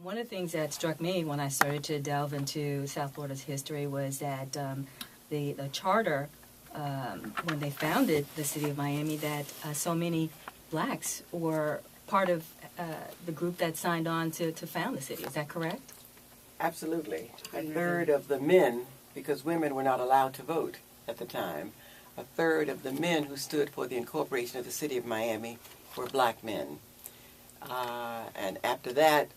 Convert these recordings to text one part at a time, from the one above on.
One of the things that struck me when I started to delve into South Florida's history was that the charter, when they founded the city of Miami, that so many blacks were part of the group that signed on to found the city. Is that correct? Absolutely. A third of the men, because women were not allowed to vote at the time, a third of the men who stood for the incorporation of the city of Miami were black men. And after that,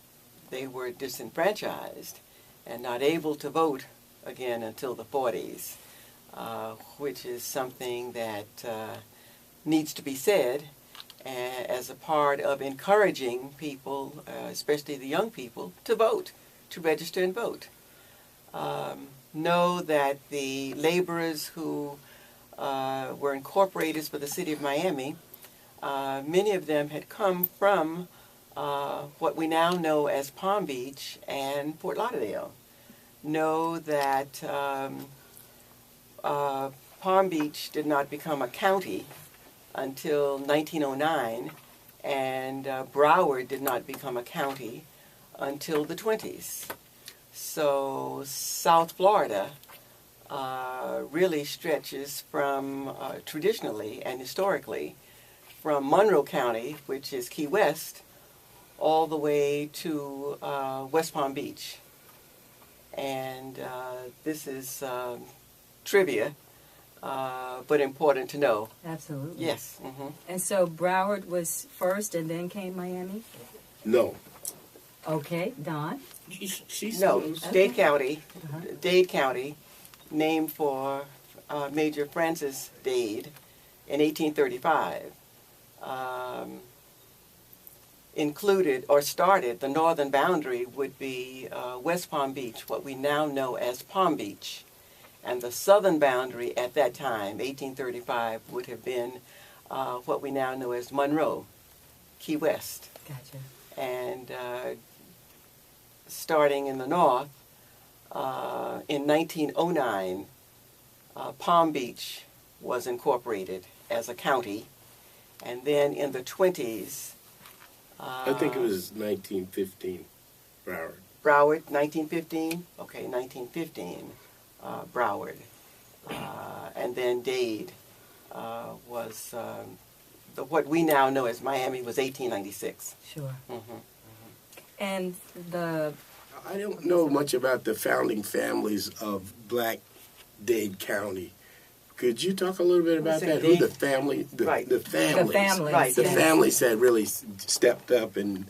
they were disenfranchised and not able to vote again until the 40s, which is something that needs to be said as a part of encouraging people, especially the young people, to vote, to register and vote. Know that the laborers who were incorporators for the city of Miami, many of them had come from what we now know as Palm Beach and Fort Lauderdale. Know that Palm Beach did not become a county until 1909, and Broward did not become a county until the 20s. So South Florida really stretches from, traditionally and historically, from Monroe County, which is Key West, all the way to West Palm Beach. And this is trivia, but important to know. Absolutely. Yes. Mm-hmm. And so Broward was first and then came Miami? No. Okay, Don? No, Dade Okay. County, Dade County, named for Major Francis Dade in 1835. Included or started, the northern boundary would be West Palm Beach, what we now know as Palm Beach. And the southern boundary at that time, 1835, would have been what we now know as Monroe, Key West. Gotcha. And starting in the north, in 1909, Palm Beach was incorporated as a county. And then in the 20s, I think it was 1915, Broward. Broward, 1915? Okay, 1915, Broward. And then Dade was, what we now know as Miami was 1896. Sure. Mm-hmm. And the... I don't know much about the founding families of Black Dade County. Could you talk a little bit about that? Who the family, Right. the families, The families, Right. the yes. families that really stepped up and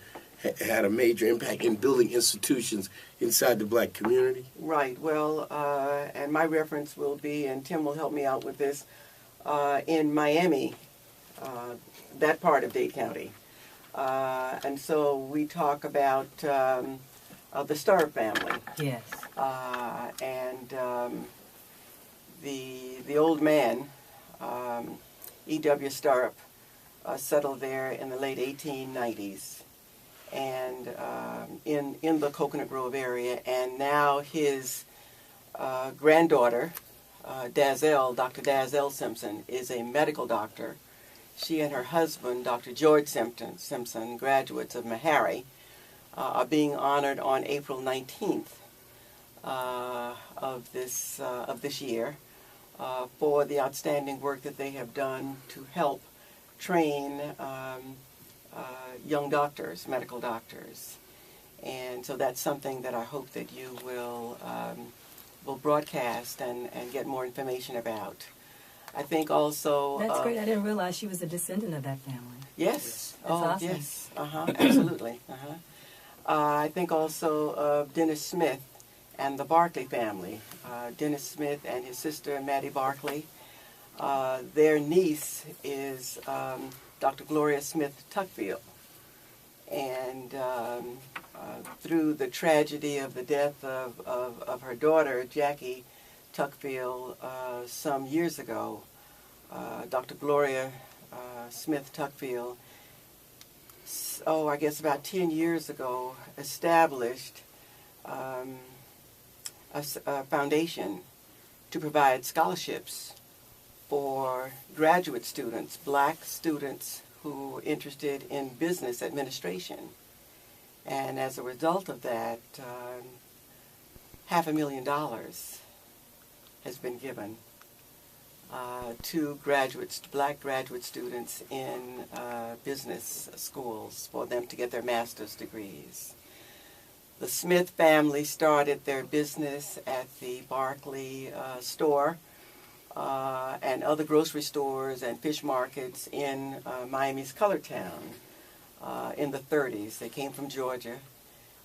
had a major impact in building institutions inside the black community? Right. Well, and my reference will be, and Tim will help me out with this, in Miami, that part of Dade County. And so we talk about the Starr family. Yes. And the old man, E.W. Starr, settled there in the late 1890s. And in the Coconut Grove area, and now his granddaughter, Dr. Dazzell Simpson, is a medical doctor. She and her husband, Dr. George Simpson, graduates of Meharry, are being honored on April 19th of this year for the outstanding work that they have done to help train young doctors, medical doctors. And so that's something that I hope that you will broadcast and get more information about. I think also... That's great. I didn't realize she was a descendant of that family. Yes. That's awesome. Yes. Absolutely. I think also of Dennis Smith and the Barkley family. Dennis Smith and his sister, Maddie Barkley. Their niece is Dr. Gloria Smith Tuckfield. And through the tragedy of the death of her daughter, Jackie Tuckfield, some years ago, Dr. Gloria Smith Tuckfield, I guess about 10 years ago, established a foundation to provide scholarships for graduate students, black students who were interested in business administration. And as a result of that, $500,000 has been given to black graduate students in business schools for them to get their master's degrees. The Smith family started their business at the Barclay store and other grocery stores and fish markets in Miami's Colored Town in the 30s. They came from Georgia,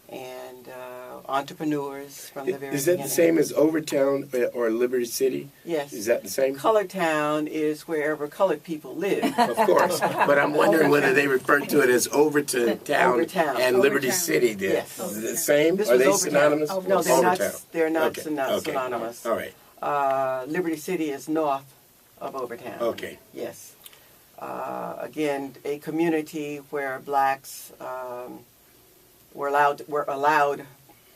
and entrepreneurs from the very Is that beginning. the same as Overtown or Liberty City? Yes. Is that the same? Colored Town is wherever colored people live. Of course. But I'm wondering whether they refer to it as Overtown and Liberty Overtown. City then. Yes. Is it the same? This Are was they Overtown. synonymous? No, they're not. Overtown. They're not Okay. synonymous. All right. Liberty City is north of Overtown. Okay. Yes. Again, a community where blacks were allowed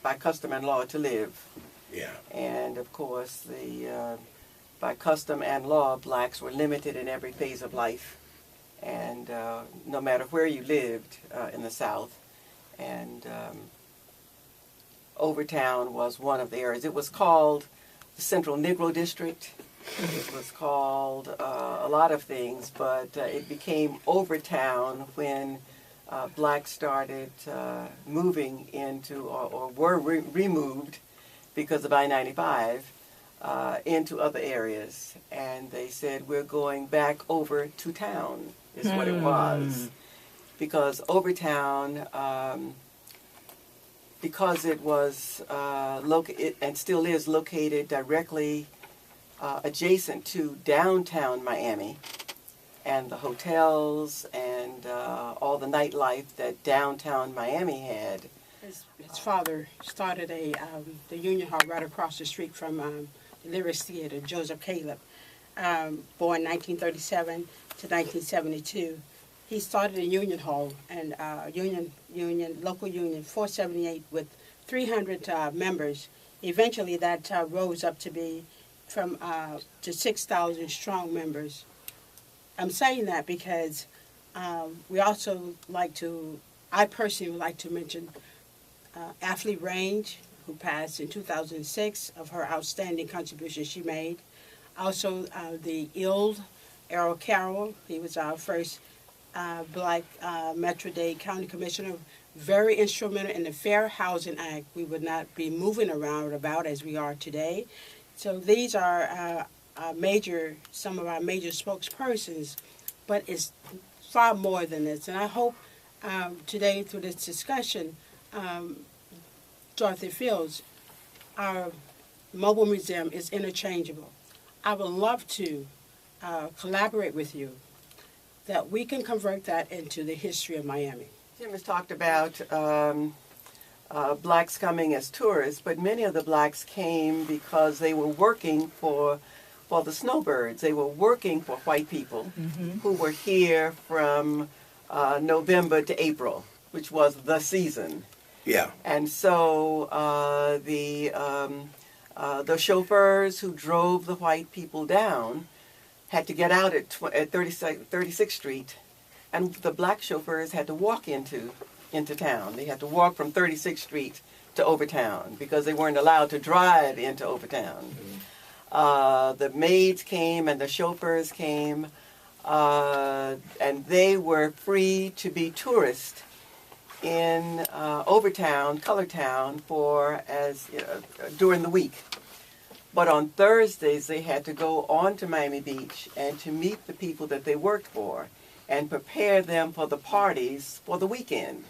by custom and law to live. Yeah. And of course, by custom and law, blacks were limited in every phase of life, and no matter where you lived in the South. And Overtown was one of the areas. It was called the Central Negro District. It was called a lot of things, but it became Overtown when blacks started moving into, or were removed because of I-95 into other areas. And they said, we're going back over to town, is what it was. Because Overtown, because it was located and still is located directly adjacent to downtown Miami, and the hotels and all the nightlife that downtown Miami had. His father started the Union Hall right across the street from the Lyrics Theater, Joseph Caleb, born 1937 to 1972. He started a Union Hall and local union 478 with 300 members. Eventually, that rose up to be to 6,000 strong members. I'm saying that because we also I personally would like to mention Athlete Range, who passed in 2006, of her outstanding contribution she made. Also, the ILD, Errol Carroll, he was our first black Metro-Dade County Commissioner, very instrumental in the Fair Housing Act. We would not be moving around about as we are today. So these are some of our major spokespersons, but it's far more than this. And I hope today through this discussion, Dorothy feels our mobile museum is interchangeable. I would love to collaborate with you that we can convert that into the history of Miami. Jim has talked about blacks coming as tourists, but many of the blacks came because they were working for the snowbirds. They were working for white people who were here from November to April, which was the season. Yeah. And so the chauffeurs who drove the white people down had to get out at 36th Street, and the black chauffeurs had to walk into town. They had to walk from 36th Street to Overtown because they weren't allowed to drive into Overtown. The maids came and the chauffeurs came, and they were free to be tourists in Overtown, Colored Town, during the week. But on Thursdays, they had to go on to Miami Beach and to meet the people that they worked for and prepare them for the parties for the weekend.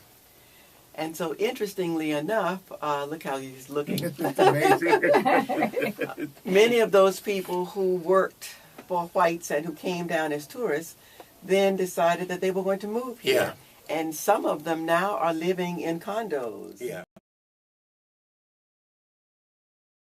And so, interestingly enough, look how he's looking. Many of those people who worked for whites and who came down as tourists then decided that they were going to move here. Yeah. And some of them now are living in condos. Yeah.